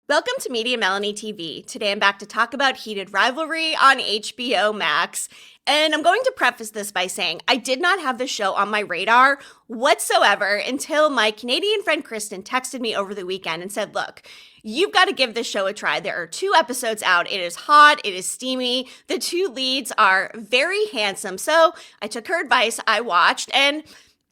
Welcome to mediamelanietv. Today I'm back to talk about Heated Rivalry on HBO Max. And I'm going to preface this by saying I did not have the show on my radar whatsoever until my Canadian friend Kristen texted me over the weekend and said, look, you've got to give this show a try. There are 2 episodes out. It is hot. It is steamy. The 2 leads are very handsome. So I took her advice. I watched and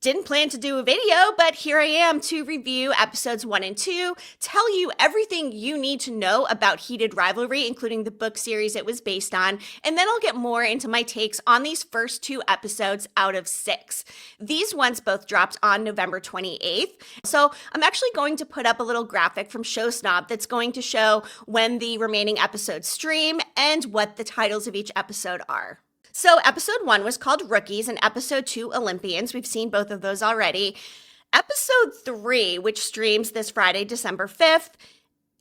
didn't plan to do a video, but here I am to review episodes 1 and 2, tell you everything you need to know about Heated Rivalry, including the book series it was based on, and then I'll get more into my takes on these first 2 episodes out of 6. These ones both dropped on November 28th, so I'm actually going to put up a little graphic from Show Snob that's going to show when the remaining episodes stream and what the titles of each episode are. So episode 1 was called Rookies and episode 2 Olympians. We've seen both of those already. Episode 3, which streams this Friday, December 5th,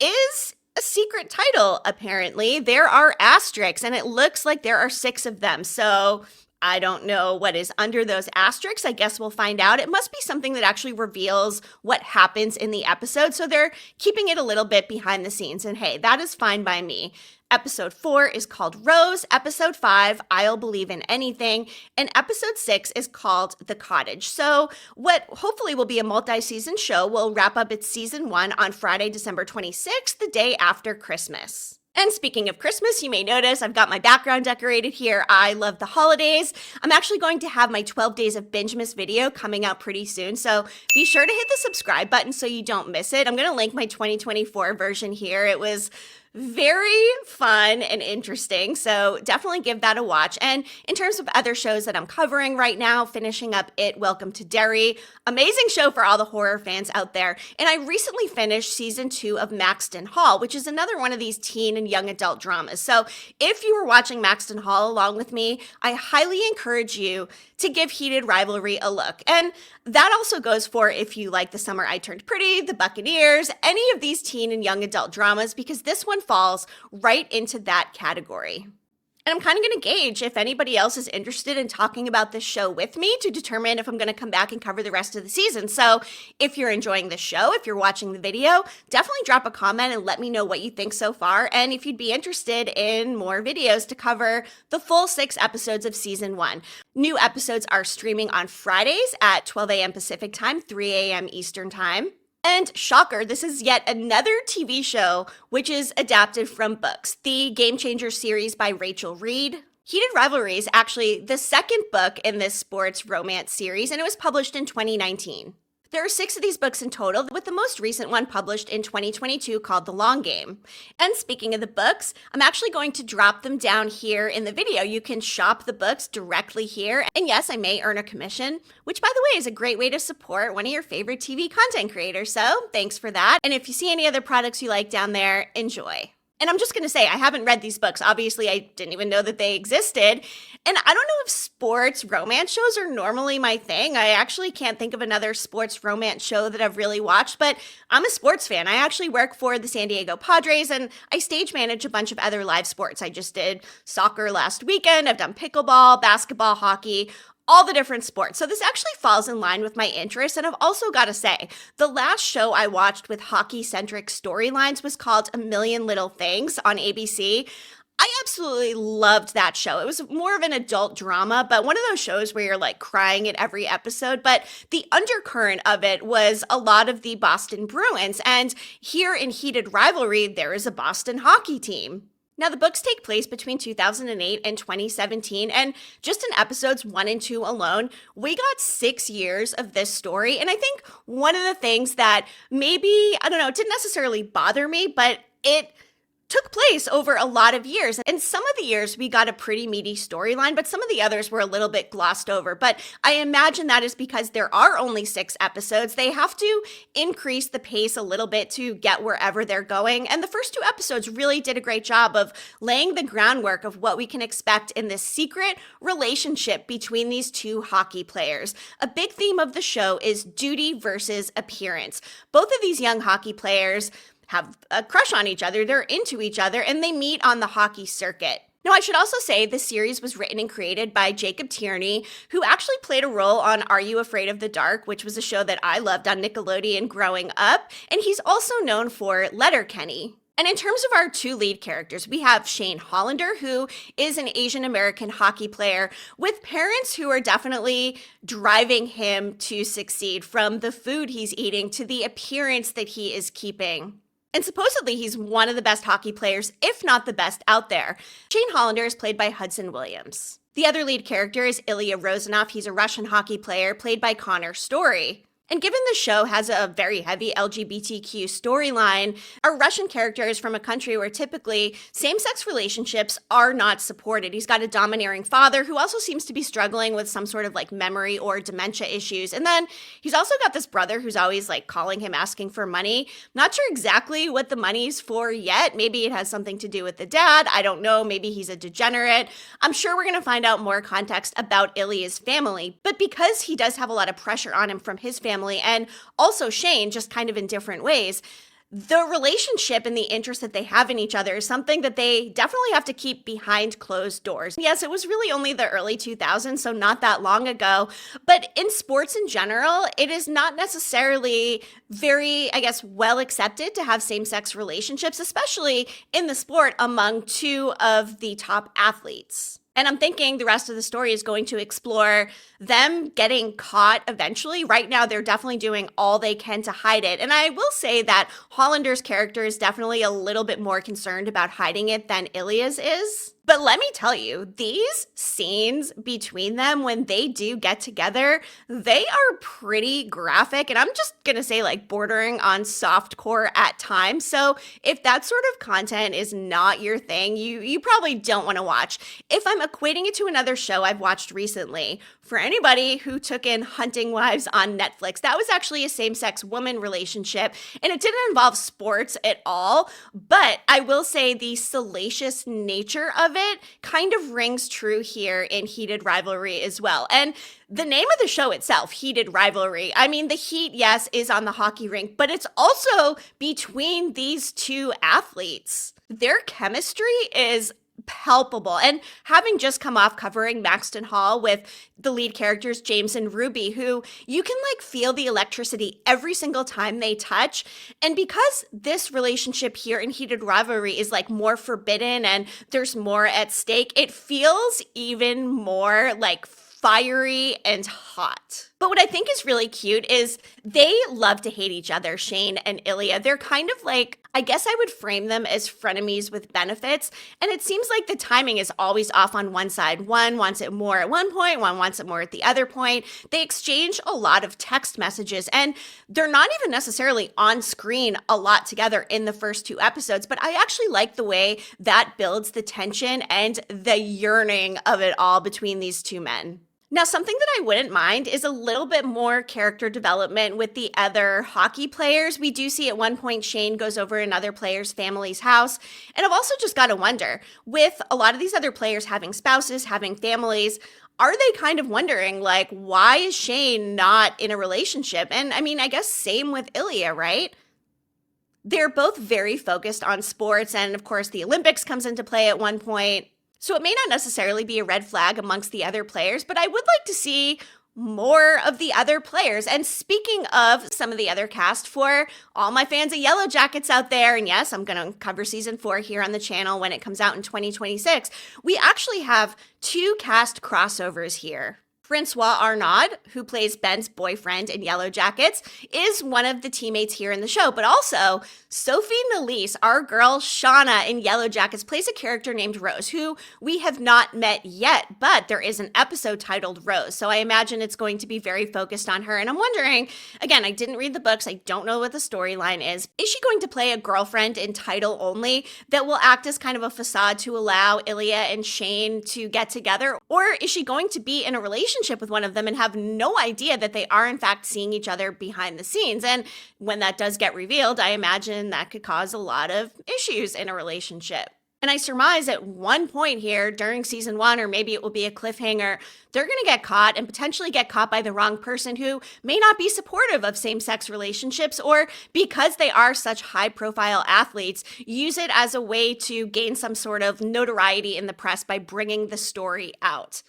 is a secret title, apparently. There are asterisks, and it looks like there are 6 of them. So I don't know what is under those asterisks. I guess we'll find out. It must be something that actually reveals what happens in the episode. So they're keeping it a little bit behind the scenes. And hey, that is fine by me. Episode 4 is called Rose, episode 5, I'll Believe in Anything, and episode 6 is called The Cottage. So what hopefully will be a multi-season show will wrap up its season 1 on Friday, December 26th, the day after Christmas. And speaking of Christmas, you may notice I've got my background decorated here. I love the holidays. I'm actually going to have my 12 Days of Bingemas video coming out pretty soon, so be sure to hit the subscribe button so you don't miss it. I'm going to link my 2024 version here. It was very fun and interesting, so definitely give that a watch. And in terms of other shows that I'm covering right now, finishing up It, Welcome to Derry. Amazing show for all the horror fans out there. And I recently finished season 2 of Maxton Hall, which is another one of these teen and young adult dramas. So if you were watching Maxton Hall along with me, I highly encourage you to give Heated Rivalry a look. And that also goes for if you like The Summer I Turned Pretty, The Buccaneers, any of these teen and young adult dramas, because this one falls right into that category. And I'm kind of going to gauge if anybody else is interested in talking about this show with me to determine if I'm going to come back and cover the rest of the season. So if you're enjoying the show, if you're watching the video, definitely drop a comment and let me know what you think so far. And if you'd be interested in more videos to cover the full 6 episodes of season 1. New episodes are streaming on Fridays at 12 a.m. Pacific time, 3 a.m. Eastern time. And shocker, this is yet another TV show which is adapted from books. The Game Changer series by Rachel Reed. Heated Rivalry is actually the second book in this sports romance series, and it was published in 2019. There are 6 of these books in total, with the most recent one published in 2022 called The Long Game. And speaking of the books, I'm actually going to drop them down here in the video. You can shop the books directly here. And yes, I may earn a commission, which by the way is a great way to support one of your favorite TV content creators. So thanks for that. And if you see any other products you like down there, enjoy. And I'm just going to say, I haven't read these books. Obviously, I didn't even know that they existed. And I don't know if sports romance shows are normally my thing. I actually can't think of another sports romance show that I've really watched, but I'm a sports fan. I actually work for the San Diego Padres, and I stage manage a bunch of other live sports. I just did soccer last weekend. I've done pickleball, basketball, hockey, all the different sports. So this actually falls in line with my interests. And I've also got to say, the last show I watched with hockey-centric storylines was called A Million Little Things on ABC. I absolutely loved that show. It was more of an adult drama, but one of those shows where you're like crying at every episode. But the undercurrent of it was a lot of the Boston Bruins. And here in Heated Rivalry, there is a Boston hockey team. Now, the books take place between 2008 and 2017, and just in episodes 1 and 2 alone, we got 6 years of this story. And I think one of the things that maybe, I don't know, it didn't necessarily bother me, but it took place over a lot of years. And some of the years we got a pretty meaty storyline, but some of the others were a little bit glossed over. But I imagine that is because there are only 6 episodes. They have to increase the pace a little bit to get wherever they're going. And the first 2 episodes really did a great job of laying the groundwork of what we can expect in this secret relationship between these 2 hockey players. A big theme of the show is duty versus appearance. Both of these young hockey players have a crush on each other, they're into each other, and they meet on the hockey circuit. Now, I should also say this series was written and created by Jacob Tierney, who actually played a role on Are You Afraid of the Dark, which was a show that I loved on Nickelodeon growing up, and he's also known for Letterkenny. And in terms of our two lead characters, we have Shane Hollander, who is an Asian American hockey player with parents who are definitely driving him to succeed, from the food he's eating to the appearance that he is keeping. And supposedly he's one of the best hockey players, if not the best out there. Shane Hollander is played by Hudson Williams. The other lead character is Ilya Rozanov. He's a Russian hockey player played by Storrie. And given the show has a very heavy LGBTQ storyline, our Russian character is from a country where typically same-sex relationships are not supported. He's got a domineering father who also seems to be struggling with some sort of like memory or dementia issues. And then he's also got this brother who's always like calling him asking for money. Not sure exactly what the money's for yet. Maybe it has something to do with the dad. I don't know. Maybe he's a degenerate. I'm sure we're going to find out more context about Ilya's family. But because he does have a lot of pressure on him from his family, and also Shane, just kind of in different ways, the relationship and the interest that they have in each other is something that they definitely have to keep behind closed doors. Yes, it was really only the early 2000s, so not that long ago, but in sports in general, it is not necessarily very, well accepted to have same-sex relationships, especially in the sport among two of the top athletes. And I'm thinking the rest of the story is going to explore them getting caught eventually. Right now, they're definitely doing all they can to hide it. And I will say that Hollander's character is definitely a little bit more concerned about hiding it than Ilya's is. But let me tell you, these scenes between them when they do get together, they are pretty graphic. And I'm just going to say like bordering on softcore at times. So if that sort of content is not your thing, you probably don't want to watch. If I'm equating it to another show I've watched recently, for anybody who took in Hunting Wives on Netflix, that was actually a same-sex woman relationship, and it didn't involve sports at all, but I will say the salacious nature of it kind of rings true here in Heated Rivalry as well. And the name of the show itself, Heated Rivalry, I mean, the heat, yes, is on the hockey rink, but it's also between these two athletes. Their chemistry is palpable. And having just come off covering Maxton Hall with the lead characters, James and Ruby, who you can like feel the electricity every single time they touch. And because this relationship here in Heated Rivalry is like more forbidden and there's more at stake, it feels even more like fiery and hot. But what I think is really cute is they love to hate each other, Shane and Ilya. They're kind of like, I guess I would frame them as frenemies with benefits. And it seems like the timing is always off on one side. One wants it more at one point, one wants it more at the other point. They exchange a lot of text messages, and they're not even necessarily on screen a lot together in the first two episodes. But I actually like the way that builds the tension and the yearning of it all between these two men. Now, something that I wouldn't mind is a little bit more character development with the other hockey players. We do see at one point Shane goes over another player's family's house. And I've also just got to wonder, with a lot of these other players having spouses, having families, are they kind of wondering, like, why is Shane not in a relationship? And I mean, I guess same with Ilya, right? They're both very focused on sports. And of course, the Olympics comes into play at one point. So it may not necessarily be a red flag amongst the other players, but I would like to see more of the other players. And speaking of some of the other cast, for all my fans of Yellow Jackets out there, and yes, I'm going to cover season 4 here on the channel when it comes out in 2026, we actually have 2 cast crossovers here. Francois Arnaud, who plays Ben's boyfriend in Yellow Jackets, is one of the teammates here in the show. But also, Sophie Nélisse, our girl Shauna in Yellow Jackets, plays a character named Rose, who we have not met yet, but there is an episode titled Rose. So I imagine it's going to be very focused on her. And I'm wondering, again, I didn't read the books. I don't know what the storyline is. Is she going to play a girlfriend in title only that will act as kind of a facade to allow Ilya and Shane to get together? Or is she going to be in a relationship with one of them and have no idea that they are in fact seeing each other behind the scenes? And when that does get revealed, I imagine that could cause a lot of issues in a relationship. And I surmise at one point here during season 1, or maybe it will be a cliffhanger, they're going to get caught and potentially get caught by the wrong person who may not be supportive of same-sex relationships, or because they are such high-profile athletes, use it as a way to gain some sort of notoriety in the press by bringing the story out.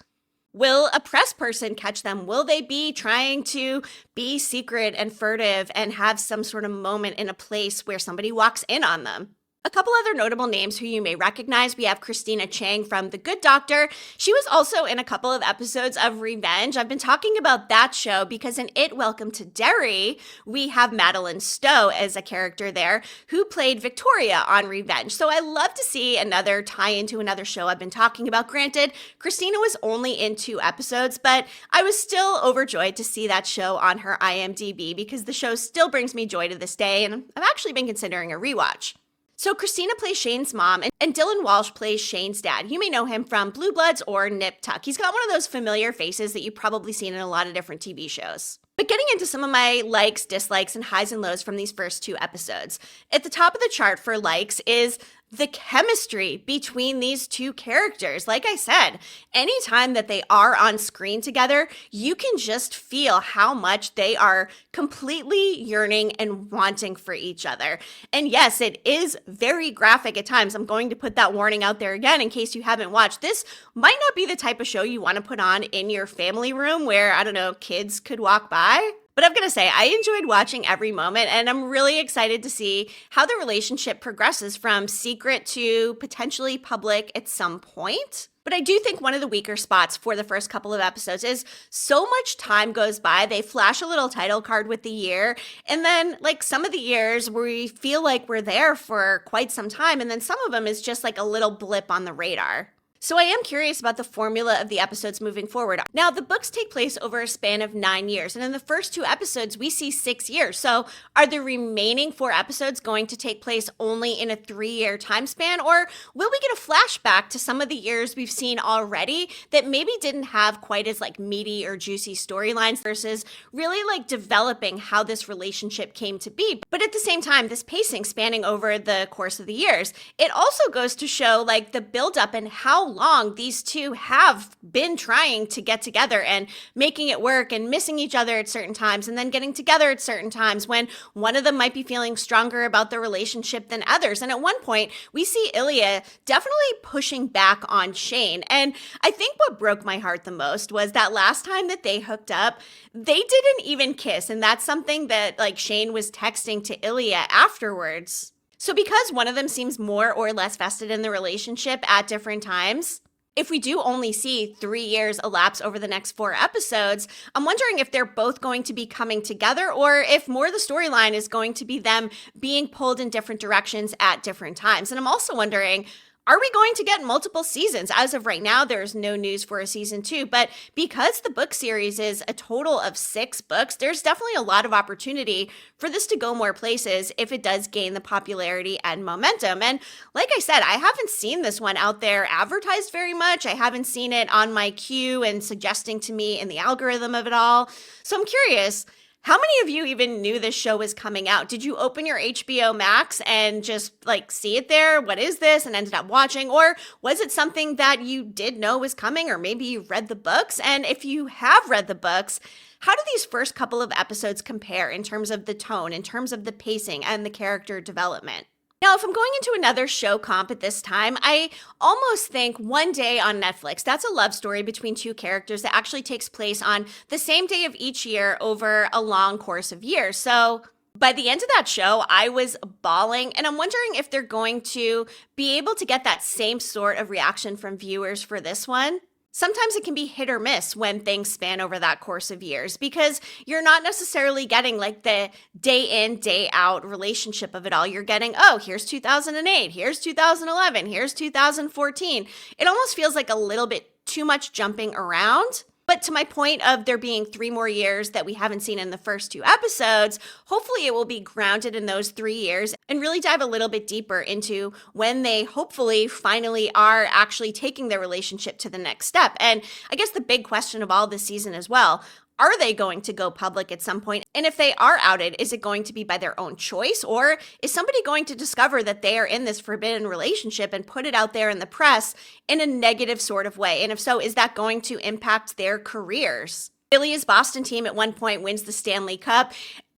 Will a press person catch them? Will they be trying to be secret and furtive and have some sort of moment in a place where somebody walks in on them? A couple other notable names who you may recognize. We have Christina Chang from The Good Doctor. She was also in a couple of episodes of Revenge. I've been talking about that show because in It, Welcome to Derry, we have Madeline Stowe as a character there who played Victoria on Revenge. So I love to see another tie into another show I've been talking about. Granted, Christina was only in 2 episodes, but I was still overjoyed to see that show on her IMDb because the show still brings me joy to this day, and I've actually been considering a rewatch. So Christina plays Shane's mom, and Dylan Walsh plays Shane's dad. You may know him from Blue Bloods or Nip Tuck. He's got one of those familiar faces that you've probably seen in a lot of different TV shows. But getting into some of my likes, dislikes, and highs and lows from these first 2 episodes. At the top of the chart for likes is the chemistry between these 2 characters. Like I said, anytime that they are on screen together, you can just feel how much they are completely yearning and wanting for each other. And yes, it is very graphic at times. I'm going to put that warning out there again in case you haven't watched. This might not be the type of show you want to put on in your family room where, I don't know, kids could walk by. But I'm going to say, I enjoyed watching every moment, and I'm really excited to see how the relationship progresses from secret to potentially public at some point. But I do think one of the weaker spots for the first couple of episodes is so much time goes by. They flash a little title card with the year, and then like some of the years we feel like we're there for quite some time, and then some of them is just like a little blip on the radar. So I am curious about the formula of the episodes moving forward. Now, the books take place over a span of 9 years, and in the first 2 episodes, we see 6 years. So are the remaining 4 episodes going to take place only in a 3-year time span, or will we get a flashback to some of the years we've seen already that maybe didn't have quite as like meaty or juicy storylines versus really like developing how this relationship came to be? But at the same time, this pacing spanning over the course of the years, it also goes to show like the buildup and how long these 2 have been trying to get together and making it work and missing each other at certain times and then getting together at certain times when one of them might be feeling stronger about the relationship than others. And at one point, we see Ilya definitely pushing back on Shane. And I think what broke my heart the most was that last time that they hooked up, they didn't even kiss. And that's something that like Shane was texting to Ilya afterwards. So because one of them seems more or less vested in the relationship at different times, if we do only see 3 years elapse over the next 4 episodes, I'm wondering if they're both going to be coming together or if more of the storyline is going to be them being pulled in different directions at different times. And I'm also wondering, are we going to get multiple seasons? As of right now, there's no news for a season 2, but because the book series is a total of 6 books, there's definitely a lot of opportunity for this to go more places if it does gain the popularity and momentum. And like I said, I haven't seen this one out there advertised very much. I haven't seen it on my queue and suggesting to me in the algorithm of it all. So I'm curious, how many of you even knew this show was coming out? Did you open your HBO Max and just like see it there? What is this? And ended up watching? Or was it something that you did know was coming, or maybe you read the books? And if you have read the books, how do these first couple of episodes compare in terms of the tone, in terms of the pacing and the character development? Now, if I'm going into another show comp at this time, I almost think One Day on Netflix. That's a love story between 2 characters that actually takes place on the same day of each year over a long course of years. So by the end of that show, I was bawling, and I'm wondering if they're going to be able to get that same sort of reaction from viewers for this one. Sometimes it can be hit or miss when things span over that course of years because you're not necessarily getting like the day in, day out relationship of it all. You're getting, oh, here's 2008, here's 2011, here's 2014. It almost feels like a little bit too much jumping around. But to my point of there being 3 more years that we haven't seen in the first 2 episodes, hopefully it will be grounded in those 3 years and really dive a little bit deeper into when they hopefully finally are actually taking their relationship to the next step. And I guess the big question of all this season as well, are they going to go public at some point? And if they are outed, is it going to be by their own choice? Or is somebody going to discover that they are in this forbidden relationship and put it out there in the press in a negative sort of way? And if so, is that going to impact their careers? Ilya's Boston team at one point wins the Stanley Cup.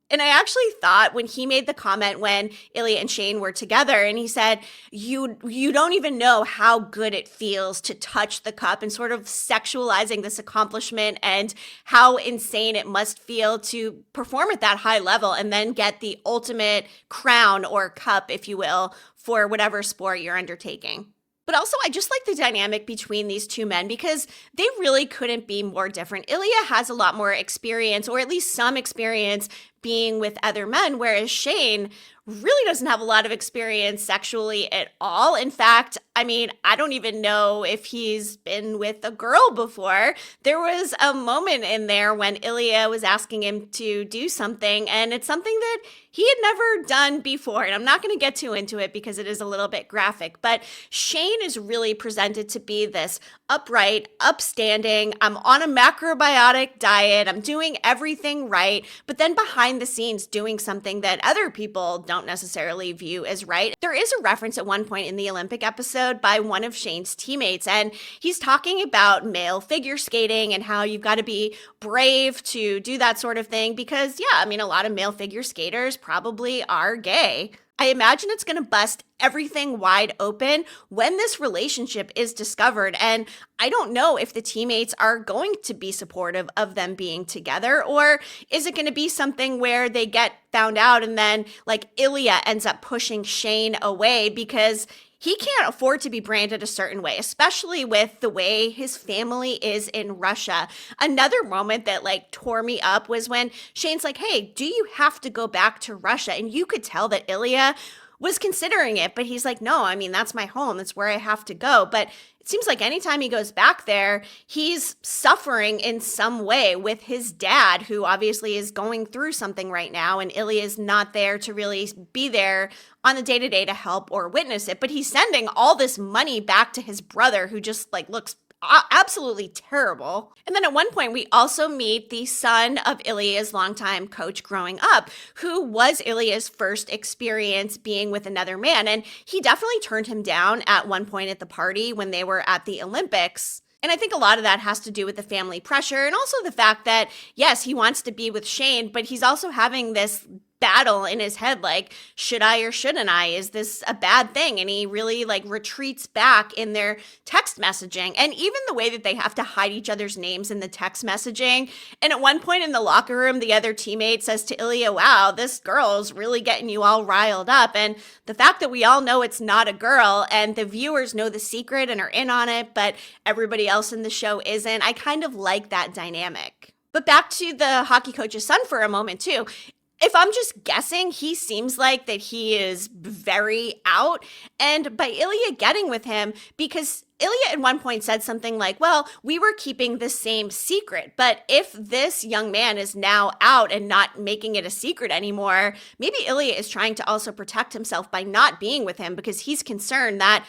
And I actually thought when he made the comment when Ilya and Shane were together and he said, you don't even know how good it feels to touch the cup, and sort of sexualizing this accomplishment and how insane it must feel to perform at that high level and then get the ultimate crown or cup, if you will, for whatever sport you're undertaking. But also, I just like the dynamic between these two men because they really couldn't be more different. Ilya has a lot more experience, or at least some experience, being with other men, whereas Shane really doesn't have a lot of experience sexually at all. In fact, I mean, I don't even know if he's been with a girl before. There was a moment in there when Ilya was asking him to do something, and it's something that he had never done before. And I'm not going to get too into it because it is a little bit graphic, but Shane is really presented to be this upright, upstanding, I'm on a macrobiotic diet, I'm doing everything right, but then behind the scenes doing something that other people don't necessarily view as right. There is a reference at one point in the Olympic episode by one of Shane's teammates, and he's talking about male figure skating and how you've got to be brave to do that sort of thing because, yeah, I mean, a lot of male figure skaters probably are gay. I imagine it's going to bust everything wide open when this relationship is discovered. And I don't know if the teammates are going to be supportive of them being together, or is it going to be something where they get found out and then like Ilya ends up pushing Shane away because he can't afford to be branded a certain way, especially with the way his family is in Russia. Another moment that like tore me up was when Shane's like, hey, do you have to go back to Russia? And you could tell that Ilya was considering it, but he's like, no, I mean, that's my home. That's where I have to go. But it seems like anytime he goes back there, he's suffering in some way with his dad, who obviously is going through something right now. And Ilya is not there to really be there on the day-to-day to help or witness it. But he's sending all this money back to his brother, who just like looks absolutely terrible. And then at one point, we also meet the son of Ilya's longtime coach growing up, who was Ilya's first experience being with another man. And he definitely turned him down at one point at the party when they were at the Olympics. And I think a lot of that has to do with the family pressure and also the fact that, yes, he wants to be with Shane, but he's also having this battle in his head, like, should I or shouldn't I? Is this a bad thing? And he really like retreats back in their text messaging, and even the way that they have to hide each other's names in the text messaging. And at one point in the locker room, the other teammate says to Ilya, wow, this girl's really getting you all riled up. And the fact that we all know it's not a girl and the viewers know the secret and are in on it, but everybody else in the show isn't, I kind of like that dynamic. But back to the hockey coach's son for a moment too. If I'm just guessing, he seems like that he is very out. And by Ilya getting with him, because Ilya at one point said something like, well, we were keeping the same secret. But if this young man is now out and not making it a secret anymore, maybe Ilya is trying to also protect himself by not being with him because he's concerned that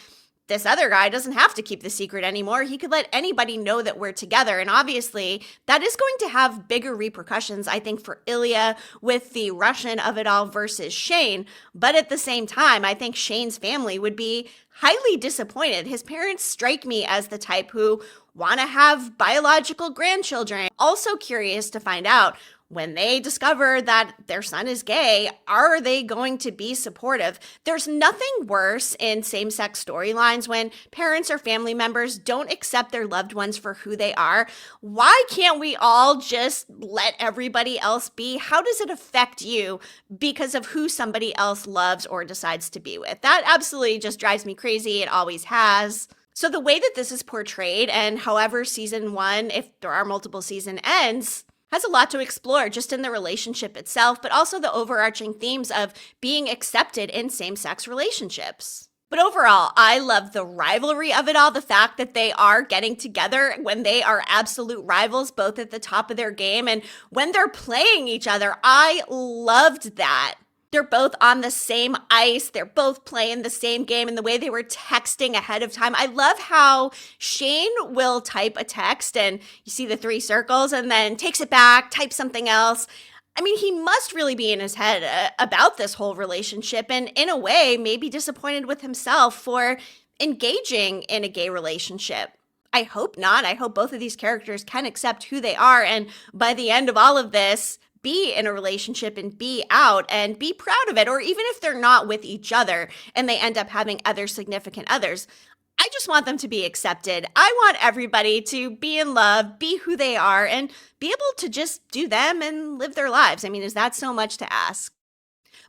this other guy doesn't have to keep the secret anymore. He could let anybody know that we're together. And obviously, that is going to have bigger repercussions, I think, for Ilya with the Russian of it all versus Shane. But at the same time, I think Shane's family would be highly disappointed. His parents strike me as the type who want to have biological grandchildren. Also curious to find out, when they discover that their son is gay, are they going to be supportive? There's nothing worse in same-sex storylines when parents or family members don't accept their loved ones for who they are. Why can't we all just let everybody else be? How does it affect you because of who somebody else loves or decides to be with? That absolutely just drives me crazy. It always has. So the way that this is portrayed, and however season 1, if there are multiple season, ends, has a lot to explore just in the relationship itself, but also the overarching themes of being accepted in same-sex relationships. But overall, I love the rivalry of it all, the fact that they are getting together when they are absolute rivals, both at the top of their game, and when they're playing each other. I loved that. They're both on the same ice. They're both playing the same game, and the way they were texting ahead of time. I love how Shane will type a text and you see the 3 circles and then takes it back, types something else. I mean, he must really be in his head about this whole relationship, and in a way, maybe disappointed with himself for engaging in a gay relationship. I hope not. I hope both of these characters can accept who they are, and by the end of all of this, be in a relationship and be out and be proud of it, or even if they're not with each other and they end up having other significant others. I just want them to be accepted. I want everybody to be in love, be who they are, and be able to just do them and live their lives. I mean, is that so much to ask?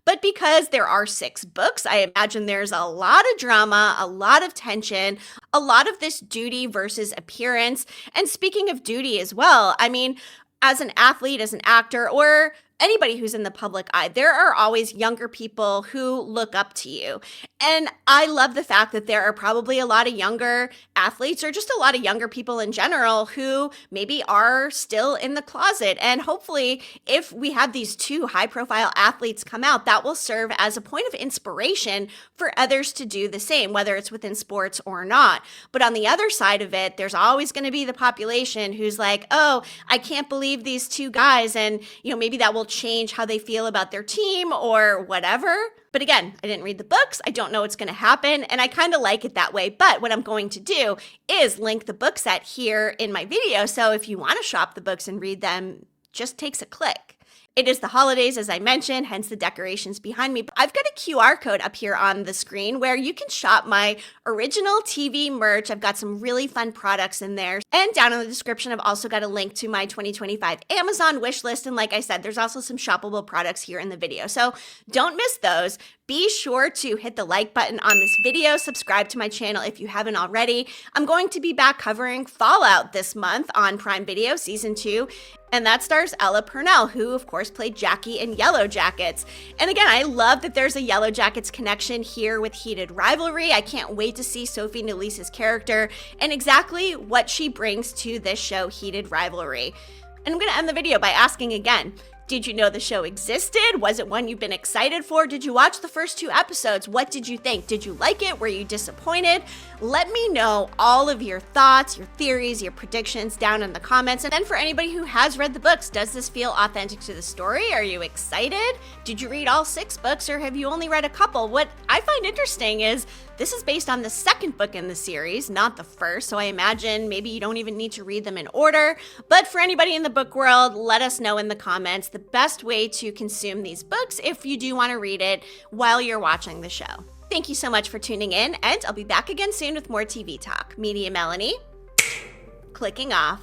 But because there are 6 books, I imagine there's a lot of drama, a lot of tension, a lot of this duty versus appearance. And speaking of duty as well, I mean, as an athlete, as an actor, or anybody who's in the public eye, there are always younger people who look up to you. And I love the fact that there are probably a lot of younger athletes or just a lot of younger people in general who maybe are still in the closet. And hopefully, if we have these 2 high-profile athletes come out, that will serve as a point of inspiration for others to do the same, whether it's within sports or not. But on the other side of it, there's always going to be the population who's like, oh, I can't believe these 2 guys. And, maybe that will change how they feel about their team or whatever. But again, I didn't read the books. I don't know what's going to happen. And I kind of like it that way. But what I'm going to do is link the book set here in my video. So if you want to shop the books and read them, just takes a click. It is the holidays, as I mentioned, hence the decorations behind me. But I've got a QR code up here on the screen where you can shop my original TV merch. I've got some really fun products in there. And down in the description, I've also got a link to my 2025 Amazon wish list. And like I said, there's also some shoppable products here in the video. So don't miss those. Be sure to hit the like button on this video, subscribe to my channel if you haven't already. I'm going to be back covering Fallout this month on Prime Video Season 2, and that stars Ella Purnell, who of course played Jackie in Yellow Jackets. And again, I love that there's a Yellow Jackets connection here with Heated Rivalry. I can't wait to see Sophie Nelise's character and exactly what she brings to this show, Heated Rivalry. And I'm going to end the video by asking again, did you know the show existed? Was it one you've been excited for? Did you watch the first 2 episodes? What did you think? Did you like it? Were you disappointed? Let me know all of your thoughts, your theories, your predictions down in the comments. And then for anybody who has read the books, does this feel authentic to the story? Are you excited? Did you read all 6 books or have you only read a couple? What I find interesting is this is based on the 2nd book in the series, not the 1st. So I imagine maybe you don't even need to read them in order. But for anybody in the book world, let us know in the comments the best way to consume these books if you do want to read it while you're watching the show. Thank you so much for tuning in, and I'll be back again soon with more TV talk. Media Melanie, clicking off.